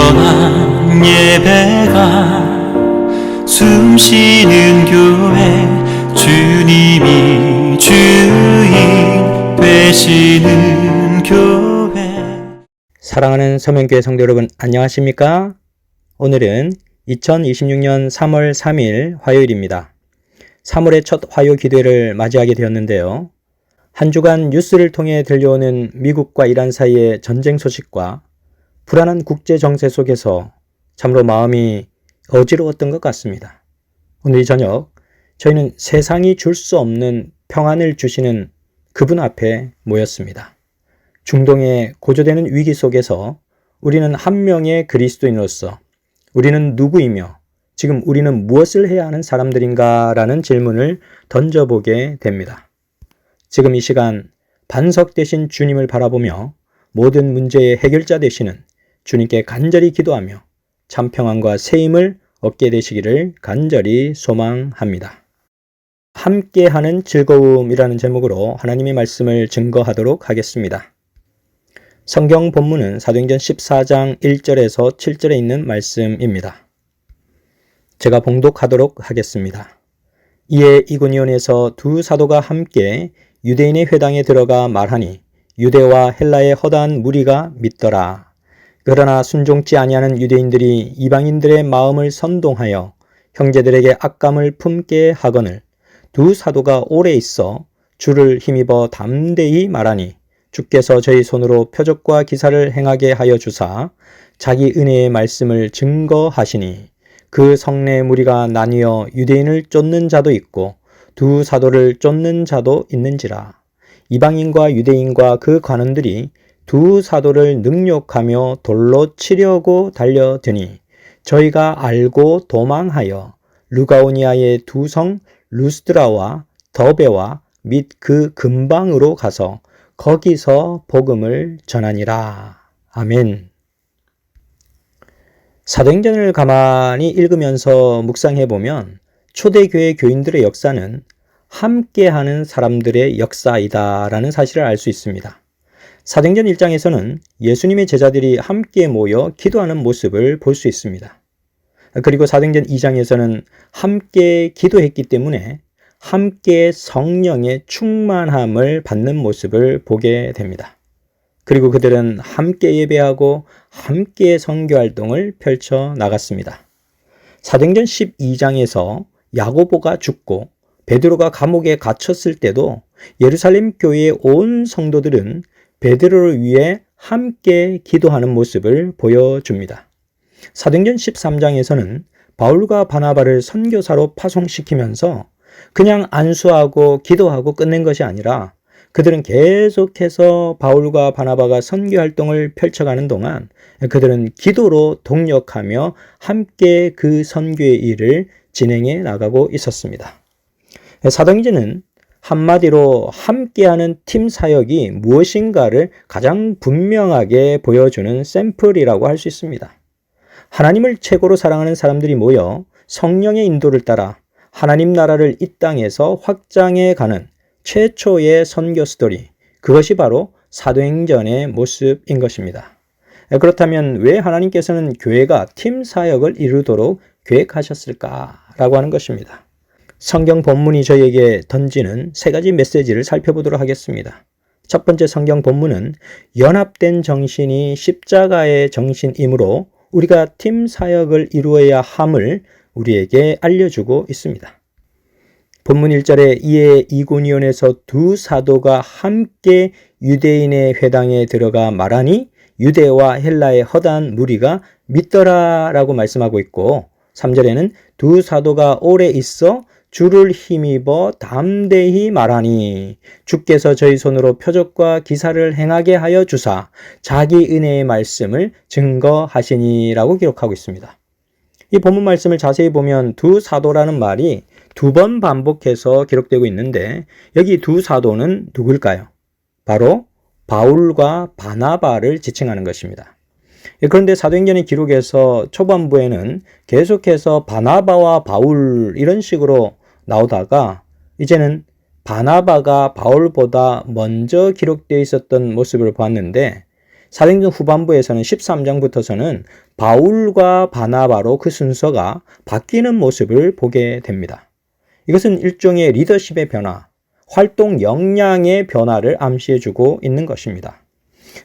신령한 예배가 숨쉬는 교회, 주님이 주인 되시는 교회. 사랑하는 서명교회 성도 여러분, 안녕하십니까? 오늘은 2026년 3월 3일 화요일입니다. 3월의 첫 화요 기도회를 맞이하게 되었는데요. 한 주간 뉴스를 통해 들려오는 미국과 이란 사이의 전쟁 소식과 불안한 국제 정세 속에서 참으로 마음이 어지러웠던 것 같습니다. 오늘 이 저녁 저희는 세상이 줄 수 없는 평안을 주시는 그분 앞에 모였습니다. 중동의 고조되는 위기 속에서 우리는 한 명의 그리스도인으로서 우리는 누구이며 지금 우리는 무엇을 해야 하는 사람들인가 라는 질문을 던져보게 됩니다. 지금 이 시간 반석 되신 주님을 바라보며 모든 문제의 해결자 되시는 주님께 간절히 기도하며 참 평안과 새 힘을 얻게 되시기를 간절히 소망합니다. 함께하는 즐거움이라는 제목으로 하나님의 말씀을 증거하도록 하겠습니다. 성경 본문은 사도행전 14장 1절에서 7절에 있는 말씀입니다. 제가 봉독하도록 하겠습니다. 이에 이고니온에서 두 사도가 함께 유대인의 회당에 들어가 말하니 유대와 헬라의 허다한 무리가 믿더라. 그러나 순종치 아니하는 유대인들이 이방인들의 마음을 선동하여 형제들에게 악감을 품게 하거늘 두 사도가 오래 있어 주를 힘입어 담대히 말하니 주께서 저희 손으로 표적과 기사를 행하게 하여 주사 자기 은혜의 말씀을 증거하시니 그 성내 무리가 나뉘어 유대인을 쫓는 자도 있고 두 사도를 쫓는 자도 있는지라. 이방인과 유대인과 그 관원들이 두 사도를 능욕하며 돌로 치려고 달려드니 저희가 알고 도망하여 루가오니아의 두 성 루스드라와 더베와 및 그 근방으로 가서 거기서 복음을 전하니라. 아멘. 사도행전을 가만히 읽으면서 묵상해보면 초대교회 교인들의 역사는 함께하는 사람들의 역사이다라는 사실을 알 수 있습니다. 사도행전 1장에서는 예수님의 제자들이 함께 모여 기도하는 모습을 볼 수 있습니다. 그리고 사도행전 2장에서는 함께 기도했기 때문에 함께 성령의 충만함을 받는 모습을 보게 됩니다. 그리고 그들은 함께 예배하고 함께 선교활동을 펼쳐 나갔습니다. 사도행전 12장에서 야고보가 죽고 베드로가 감옥에 갇혔을 때도 예루살렘 교회의 온 성도들은 베드로를 위해 함께 기도하는 모습을 보여줍니다. 사도행전 13장에서는 바울과 바나바를 선교사로 파송시키면서 그냥 안수하고 기도하고 끝낸 것이 아니라 그들은 계속해서 바울과 바나바가 선교활동을 펼쳐가는 동안 그들은 기도로 동력하며 함께 그 선교의 일을 진행해 나가고 있었습니다. 사도행전은 한마디로 함께하는 팀 사역이 무엇인가를 가장 분명하게 보여주는 샘플이라고 할 수 있습니다. 하나님을 최고로 사랑하는 사람들이 모여 성령의 인도를 따라 하나님 나라를 이 땅에서 확장해 가는 최초의 선교 스토리, 그것이 바로 사도행전의 모습인 것입니다. 그렇다면 왜 하나님께서는 교회가 팀 사역을 이루도록 계획하셨을까라고 하는 것입니다. 성경 본문이 저희에게 던지는 세 가지 메시지를 살펴보도록 하겠습니다. 첫 번째 성경 본문은 연합된 정신이 십자가의 정신이므로 우리가 팀 사역을 이루어야 함을 우리에게 알려주고 있습니다. 본문 1절에 이에 이고니온에서 두 사도가 함께 유대인의 회당에 들어가 말하니 유대와 헬라의 허다한 무리가 믿더라 라고 말씀하고 있고 3절에는 두 사도가 오래 있어 주를 힘입어 담대히 말하니 주께서 저희 손으로 표적과 기사를 행하게 하여 주사 자기 은혜의 말씀을 증거하시니 라고 기록하고 있습니다. 이 본문 말씀을 자세히 보면 두 사도라는 말이 두 번 반복해서 기록되고 있는데 여기 두 사도는 누굴까요? 바로 바울과 바나바를 지칭하는 것입니다. 그런데 사도행전의 기록에서 초반부에는 계속해서 바나바와 바울 이런 식으로 나오다가 이제는 바나바가 바울보다 먼저 기록되어 있었던 모습을 보았는데 사도행전 후반부에서는 13장부터서는 바울과 바나바로 그 순서가 바뀌는 모습을 보게 됩니다. 이것은 일종의 리더십의 변화, 활동 역량의 변화를 암시해주고 있는 것입니다.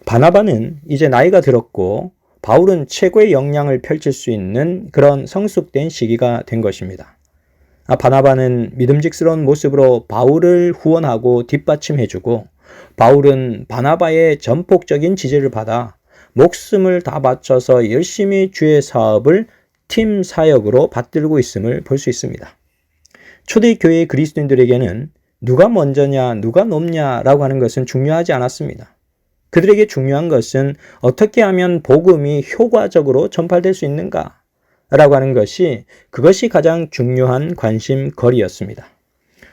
바나바는 이제 나이가 들었고 바울은 최고의 역량을 펼칠 수 있는 그런 성숙된 시기가 된 것입니다. 바나바는 믿음직스러운 모습으로 바울을 후원하고 뒷받침해주고 바울은 바나바의 전폭적인 지지를 받아 목숨을 다 바쳐서 열심히 주의 사업을 팀 사역으로 받들고 있음을 볼 수 있습니다. 초대교회 그리스도인들에게는 누가 먼저냐, 누가 높냐라고 하는 것은 중요하지 않았습니다. 그들에게 중요한 것은 어떻게 하면 복음이 효과적으로 전파될 수 있는가 라고 하는 그것이 가장 중요한 관심거리였습니다.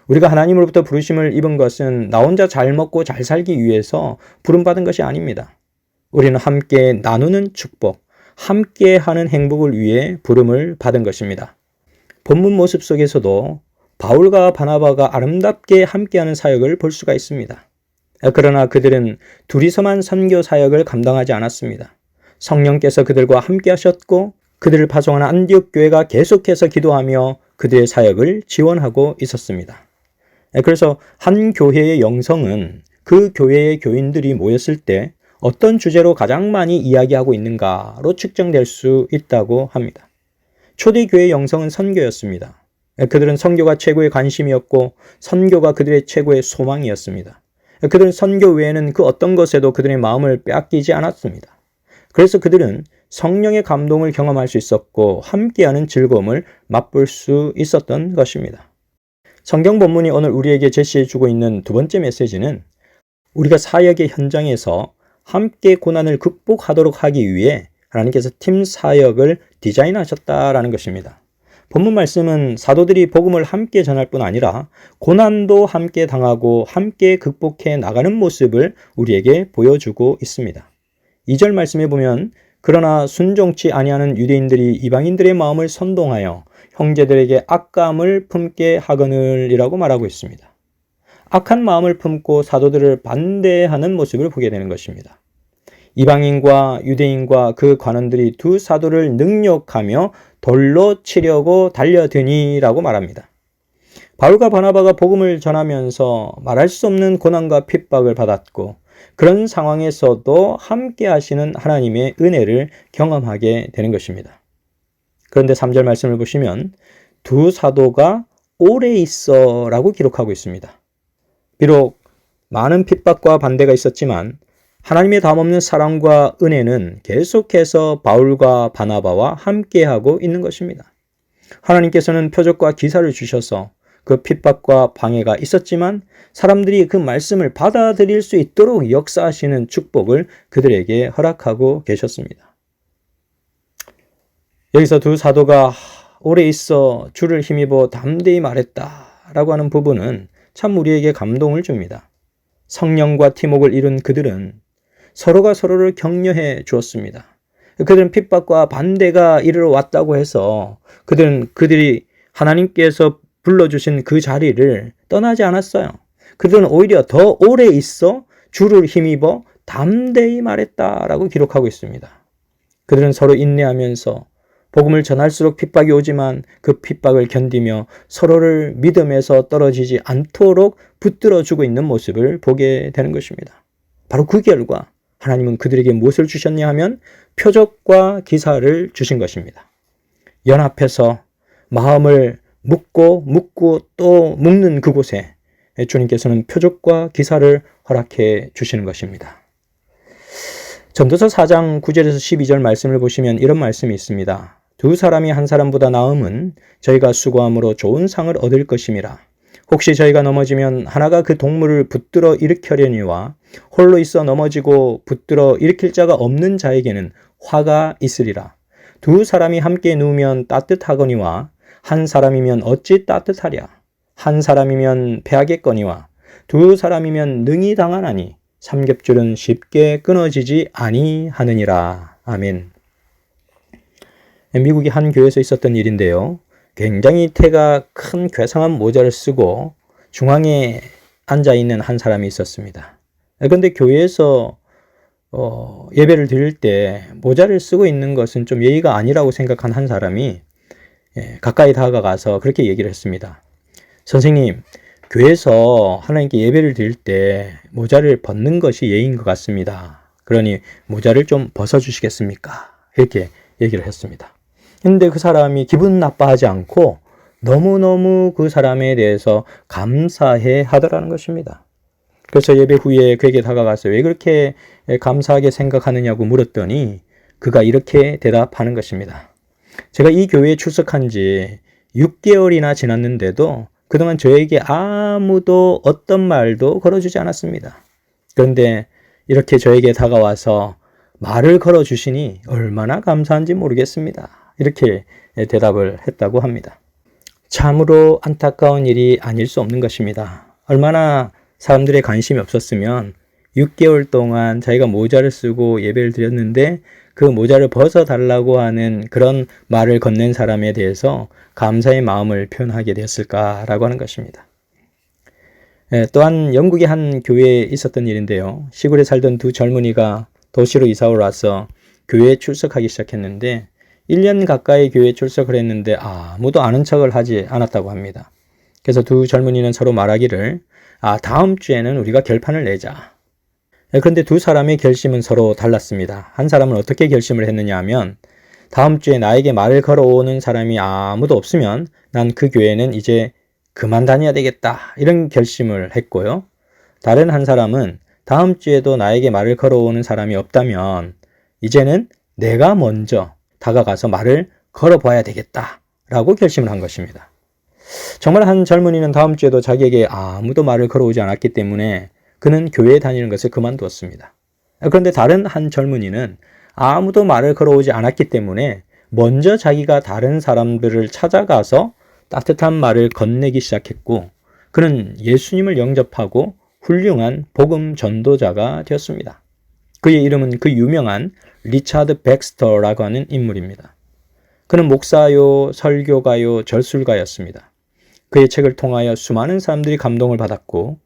우리가 하나님으로부터 부르심을 입은 것은 나 혼자 잘 먹고 잘 살기 위해서 부름받은 것이 아닙니다. 우리는 함께 나누는 축복, 함께 하는 행복을 위해 부름을 받은 것입니다. 본문 모습 속에서도 바울과 바나바가 아름답게 함께하는 사역을 볼 수가 있습니다. 그러나 그들은 둘이서만 선교 사역을 감당하지 않았습니다. 성령께서 그들과 함께 하셨고 그들을 파송하는 안디옥 교회가 계속해서 기도하며 그들의 사역을 지원하고 있었습니다. 그래서 한 교회의 영성은 그 교회의 교인들이 모였을 때 어떤 주제로 가장 많이 이야기하고 있는가로 측정될 수 있다고 합니다. 초대교회의 영성은 선교였습니다. 그들은 선교가 최고의 관심이었고 선교가 그들의 최고의 소망이었습니다. 그들은 선교 외에는 그 어떤 것에도 그들의 마음을 빼앗기지 않았습니다. 그래서 그들은 성령의 감동을 경험할 수 있었고 함께하는 즐거움을 맛볼 수 있었던 것입니다. 성경 본문이 오늘 우리에게 제시해주고 있는 두 번째 메시지는 우리가 사역의 현장에서 함께 고난을 극복하도록 하기 위해 하나님께서 팀 사역을 디자인하셨다라는 것입니다. 본문 말씀은 사도들이 복음을 함께 전할 뿐 아니라 고난도 함께 당하고 함께 극복해 나가는 모습을 우리에게 보여주고 있습니다. 2절 말씀에 보면 그러나 순종치 아니하는 유대인들이 이방인들의 마음을 선동하여 형제들에게 악감을 품게 하거늘이라고 말하고 있습니다. 악한 마음을 품고 사도들을 반대하는 모습을 보게 되는 것입니다. 이방인과 유대인과 그 관원들이 두 사도를 능욕하며 돌로 치려고 달려드니라고 말합니다. 바울과 바나바가 복음을 전하면서 말할 수 없는 고난과 핍박을 받았고 그런 상황에서도 함께 하시는 하나님의 은혜를 경험하게 되는 것입니다. 그런데 3절 말씀을 보시면 두 사도가 오래 있어 라고 기록하고 있습니다. 비록 많은 핍박과 반대가 있었지만 하나님의 담없는 사랑과 은혜는 계속해서 바울과 바나바와 함께하고 있는 것입니다. 하나님께서는 표적과 기사를 주셔서 그 핍박과 방해가 있었지만 사람들이 그 말씀을 받아들일 수 있도록 역사하시는 축복을 그들에게 허락하고 계셨습니다. 여기서 두 사도가 오래 있어 주를 힘입어 담대히 말했다라고 하는 부분은 참 우리에게 감동을 줍니다. 성령과 팀웍을 이룬 그들은 서로가 서로를 격려해 주었습니다. 그들은 핍박과 반대가 이르러 왔다고 해서 그들이 하나님께서 불러주신 그 자리를 떠나지 않았어요. 그들은 오히려 더 오래 있어 주를 힘입어 담대히 말했다라고 기록하고 있습니다. 그들은 서로 인내하면서 복음을 전할수록 핍박이 오지만 그 핍박을 견디며 서로를 믿음에서 떨어지지 않도록 붙들어주고 있는 모습을 보게 되는 것입니다. 바로 그 결과 하나님은 그들에게 무엇을 주셨냐 하면 표적과 기사를 주신 것입니다. 연합해서 마음을 묶고 또 묶는 그곳에 주님께서는 표적과 기사를 허락해 주시는 것입니다. 전도서 4장 9절에서 12절 말씀을 보시면 이런 말씀이 있습니다. 두 사람이 한 사람보다 나음은 저희가 수고함으로 좋은 상을 얻을 것임이라. 혹시 저희가 넘어지면 하나가 그 동물을 붙들어 일으켜려니와 홀로 있어 넘어지고 붙들어 일으킬 자가 없는 자에게는 화가 있으리라. 두 사람이 함께 누우면 따뜻하거니와 한 사람이면 어찌 따뜻하랴. 한 사람이면 패하겠거니와 두 사람이면 능히 당하나니 삼겹줄은 쉽게 끊어지지 아니하느니라. 아멘. 미국의 한 교회에서 있었던 일인데요. 굉장히 태가 큰 괴상한 모자를 쓰고 중앙에 앉아있는 한 사람이 있었습니다. 그런데 교회에서 예배를 드릴 때 모자를 쓰고 있는 것은 좀 예의가 아니라고 생각한 한 사람이 가까이 다가가서 그렇게 얘기를 했습니다. 선생님, 교회에서 하나님께 예배를 드릴 때 모자를 벗는 것이 예의인 것 같습니다. 그러니 모자를 좀 벗어주시겠습니까? 이렇게 얘기를 했습니다. 근데 그 사람이 기분 나빠하지 않고 너무너무 그 사람에 대해서 감사해 하더라는 것입니다. 그래서 예배 후에 그에게 다가가서 왜 그렇게 감사하게 생각하느냐고 물었더니 그가 이렇게 대답하는 것입니다. 제가 이 교회에 출석한 지 6개월이나 지났는데도 그동안 저에게 아무도 어떤 말도 걸어주지 않았습니다. 그런데 이렇게 저에게 다가와서 말을 걸어주시니 얼마나 감사한지 모르겠습니다. 이렇게 대답을 했다고 합니다. 참으로 안타까운 일이 아닐 수 없는 것입니다. 얼마나 사람들의 관심이 없었으면 6개월 동안 자기가 모자를 쓰고 예배를 드렸는데 그 모자를 벗어달라고 하는 그런 말을 건넨 사람에 대해서 감사의 마음을 표현하게 되었을까라고 하는 것입니다. 또한 영국의 한 교회에 있었던 일인데요. 시골에 살던 두 젊은이가 도시로 이사를 와서 교회에 출석하기 시작했는데 1년 가까이 교회에 출석을 했는데 아무도 아는 척을 하지 않았다고 합니다. 그래서 두 젊은이는 서로 말하기를 다음 주에는 우리가 결판을 내자. 그런데 두 사람의 결심은 서로 달랐습니다. 한 사람은 어떻게 결심을 했느냐 하면 다음 주에 나에게 말을 걸어오는 사람이 아무도 없으면 난 그 교회는 이제 그만 다녀야 되겠다. 이런 결심을 했고요. 다른 한 사람은 다음 주에도 나에게 말을 걸어오는 사람이 없다면 이제는 내가 먼저 다가가서 말을 걸어봐야 되겠다. 라고 결심을 한 것입니다. 정말 한 젊은이는 다음 주에도 자기에게 아무도 말을 걸어오지 않았기 때문에 그는 교회에 다니는 것을 그만두었습니다. 그런데 다른 한 젊은이는 아무도 말을 걸어오지 않았기 때문에 먼저 자기가 다른 사람들을 찾아가서 따뜻한 말을 건네기 시작했고 그는 예수님을 영접하고 훌륭한 복음 전도자가 되었습니다. 그의 이름은 그 유명한 리차드 백스터라고 하는 인물입니다. 그는 목사요, 설교가요, 절술가였습니다. 그의 책을 통하여 수많은 사람들이 감동을 받았고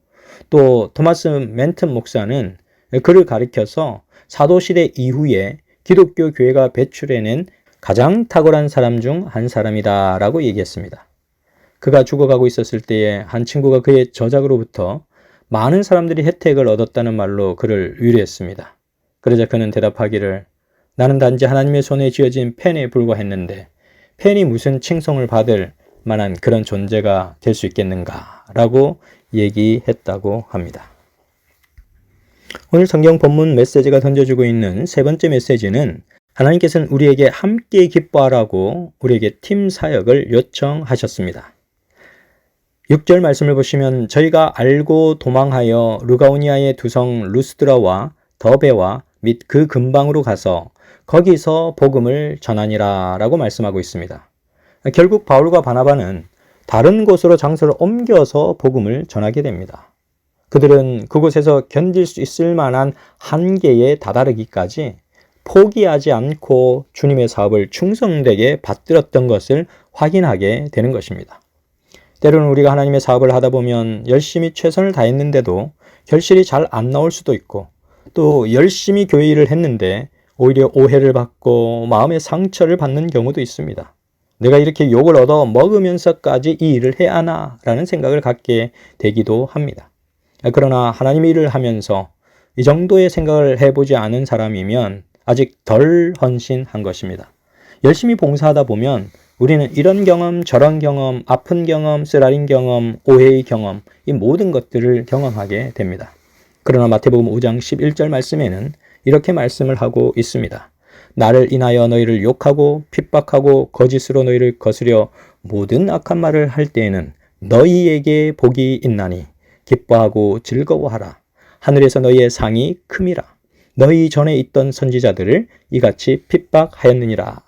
또 토마스 맨튼 목사는 그를 가리켜서 사도시대 이후에 기독교 교회가 배출해낸 가장 탁월한 사람 중 한 사람이다 라고 얘기했습니다. 그가 죽어가고 있었을 때에 한 친구가 그의 저작으로부터 많은 사람들이 혜택을 얻었다는 말로 그를 위로했습니다. 그러자 그는 대답하기를 나는 단지 하나님의 손에 쥐어진 펜에 불과했는데 펜이 무슨 칭송을 받을 만한 그런 존재가 될 수 있겠는가 라고 얘기했다고 합니다. 오늘 성경 본문 메시지가 던져주고 있는 세 번째 메시지는 하나님께서는 우리에게 함께 기뻐하라고 우리에게 팀 사역을 요청하셨습니다. 6절 말씀을 보시면 저희가 알고 도망하여 루가오니아의 두 성 루스드라와 더베와 및 그 근방으로 가서 거기서 복음을 전하니라 라고 말씀하고 있습니다. 결국 바울과 바나바는 다른 곳으로 장소를 옮겨서 복음을 전하게 됩니다. 그들은 그곳에서 견딜 수 있을 만한 한계에 다다르기까지 포기하지 않고 주님의 사업을 충성되게 받들었던 것을 확인하게 되는 것입니다. 때로는 우리가 하나님의 사업을 하다 보면 열심히 최선을 다했는데도 결실이 잘 안 나올 수도 있고 또 열심히 교회 일을 했는데 오히려 오해를 받고 마음의 상처를 받는 경우도 있습니다. 내가 이렇게 욕을 얻어 먹으면서까지 이 일을 해야 하나? 라는 생각을 갖게 되기도 합니다. 그러나 하나님의 일을 하면서 이 정도의 생각을 해보지 않은 사람이면 아직 덜 헌신한 것입니다. 열심히 봉사하다 보면 우리는 이런 경험, 저런 경험, 아픈 경험, 쓰라린 경험, 오해의 경험, 이 모든 것들을 경험하게 됩니다. 그러나 마태복음 5장 11절 말씀에는 이렇게 말씀을 하고 있습니다. 나를 인하여 너희를 욕하고 핍박하고 거짓으로 너희를 거스려 모든 악한 말을 할 때에는 너희에게 복이 있나니 기뻐하고 즐거워하라. 하늘에서 너희의 상이 큼이라. 너희 전에 있던 선지자들을 이같이 핍박하였느니라.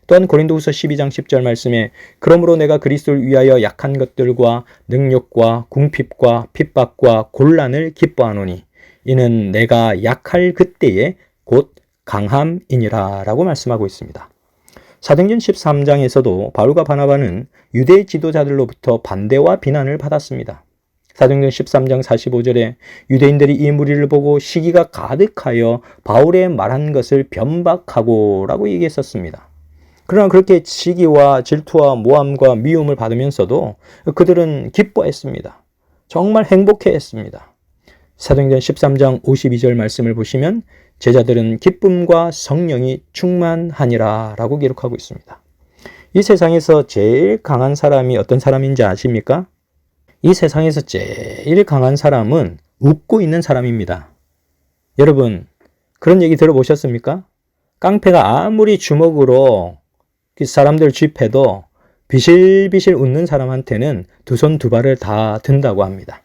또한 고린도후서 12장 10절 말씀에 그러므로 내가 그리스도를 위하여 약한 것들과 능욕과 궁핍과 핍박과 곤란을 기뻐하노니 이는 내가 약할 그때에 곧 강함이니라 라고 말씀하고 있습니다. 사도행전 13장에서도 바울과 바나바는 유대 지도자들로부터 반대와 비난을 받았습니다. 사도행전 13장 45절에 유대인들이 이 무리를 보고 시기가 가득하여 바울의 말한 것을 변박하고 라고 얘기했었습니다. 그러나 그렇게 시기와 질투와 모함과 미움을 받으면서도 그들은 기뻐했습니다. 정말 행복해했습니다. 사도행전 13장 52절 말씀을 보시면 제자들은 기쁨과 성령이 충만하니라 라고 기록하고 있습니다. 이 세상에서 제일 강한 사람이 어떤 사람인지 아십니까? 이 세상에서 제일 강한 사람은 웃고 있는 사람입니다. 여러분, 그런 얘기 들어보셨습니까? 깡패가 아무리 주먹으로 사람들 쥐패도 비실비실 웃는 사람한테는 두 손 두 발을 다 든다고 합니다.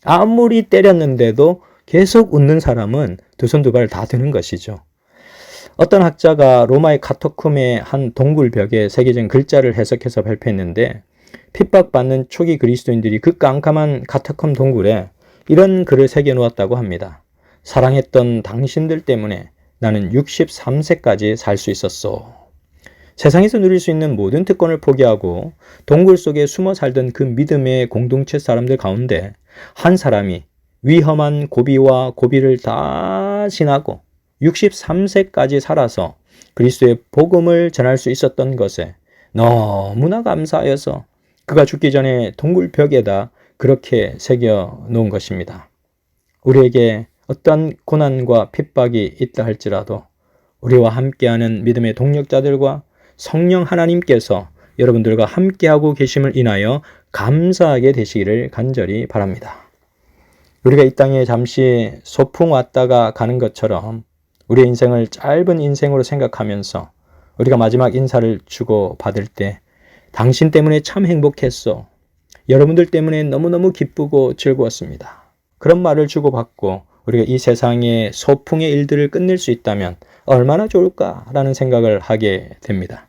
아무리 때렸는데도 계속 웃는 사람은 두 손 두 발을 다 드는 것이죠. 어떤 학자가 로마의 카타콤의 한 동굴벽에 새겨진 글자를 해석해서 발표했는데 핍박받는 초기 그리스도인들이 그 깜깜한 카타콤 동굴에 이런 글을 새겨놓았다고 합니다. 사랑했던 당신들 때문에 나는 63세까지 살 수 있었소. 세상에서 누릴 수 있는 모든 특권을 포기하고 동굴 속에 숨어 살던 그 믿음의 공동체 사람들 가운데 한 사람이 위험한 고비와 고비를 다 지나고 63세까지 살아서 그리스도의 복음을 전할 수 있었던 것에 너무나 감사하여서 그가 죽기 전에 동굴 벽에다 그렇게 새겨 놓은 것입니다. 우리에게 어떠한 고난과 핍박이 있다 할지라도 우리와 함께하는 믿음의 동력자들과 성령 하나님께서 여러분들과 함께하고 계심을 인하여 감사하게 되시기를 간절히 바랍니다. 우리가 이 땅에 잠시 소풍 왔다가 가는 것처럼 우리의 인생을 짧은 인생으로 생각하면서 우리가 마지막 인사를 주고 받을 때 당신 때문에 참 행복했어. 여러분들 때문에 너무너무 기쁘고 즐거웠습니다. 그런 말을 주고받고 우리가 이 세상의 소풍의 일들을 끝낼 수 있다면 얼마나 좋을까라는 생각을 하게 됩니다.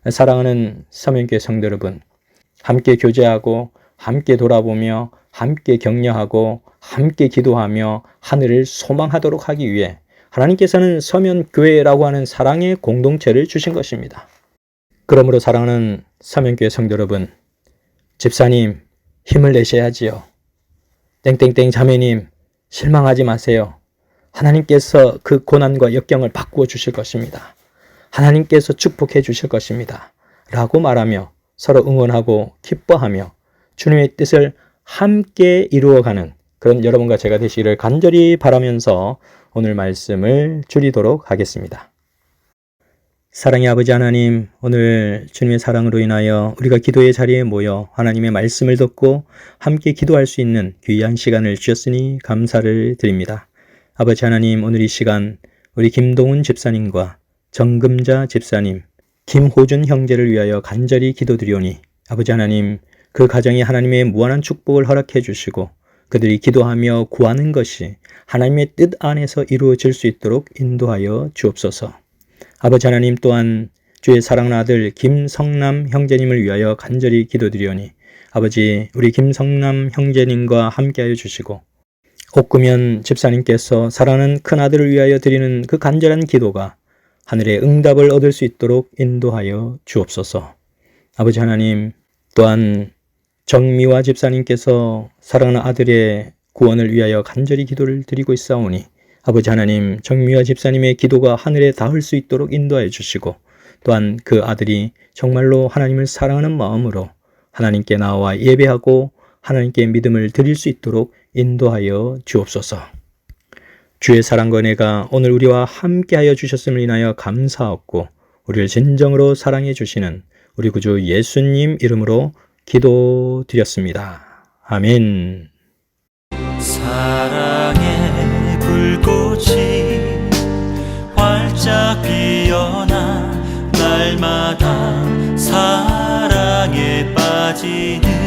사랑하는 서명교회 성도 여러분, 함께 교제하고 함께 돌아보며 함께 격려하고 함께 기도하며 하늘을 소망하도록 하기 위해 하나님께서는 서면교회라고 하는 사랑의 공동체를 주신 것입니다. 그러므로 사랑하는 서면교회 성도 여러분, 집사님 힘을 내셔야지요. 땡땡땡 자매님 실망하지 마세요. 하나님께서 그 고난과 역경을 바꾸어 주실 것입니다. 하나님께서 축복해 주실 것입니다. 라고 말하며 서로 응원하고 기뻐하며 주님의 뜻을 함께 이루어가는 그런 여러분과 제가 되시기를 간절히 바라면서 오늘 말씀을 줄이도록 하겠습니다. 사랑의 아버지 하나님, 오늘 주님의 사랑으로 인하여 우리가 기도의 자리에 모여 하나님의 말씀을 듣고 함께 기도할 수 있는 귀한 시간을 주셨으니 감사를 드립니다. 아버지 하나님, 오늘 이 시간 우리 김동훈 집사님과 정금자 집사님, 김호준 형제를 위하여 간절히 기도드리오니 아버지 하나님, 그 가정이 하나님의 무한한 축복을 허락해 주시고 그들이 기도하며 구하는 것이 하나님의 뜻 안에서 이루어질 수 있도록 인도하여 주옵소서. 아버지 하나님, 또한 주의 사랑하는 아들 김성남 형제님을 위하여 간절히 기도드리오니 아버지, 우리 김성남 형제님과 함께하여 주시고 옥금현 집사님께서 사랑하는 큰아들을 위하여 드리는 그 간절한 기도가 하늘의 응답을 얻을 수 있도록 인도하여 주옵소서. 아버지 하나님, 또한 정미화 집사님께서 사랑하는 아들의 구원을 위하여 간절히 기도를 드리고 있사오니 아버지 하나님, 정미화 집사님의 기도가 하늘에 닿을 수 있도록 인도하여 주시고 또한 그 아들이 정말로 하나님을 사랑하는 마음으로 하나님께 나와 예배하고 하나님께 믿음을 드릴 수 있도록 인도하여 주옵소서. 주의 사랑과 은혜가 오늘 우리와 함께하여 주셨음을 인하여 감사하고 우리를 진정으로 사랑해 주시는 우리 구주 예수님 이름으로 기도드렸습니다. 아멘. 사랑의 불꽃이 활짝 피어나 날마다 사랑에 빠지는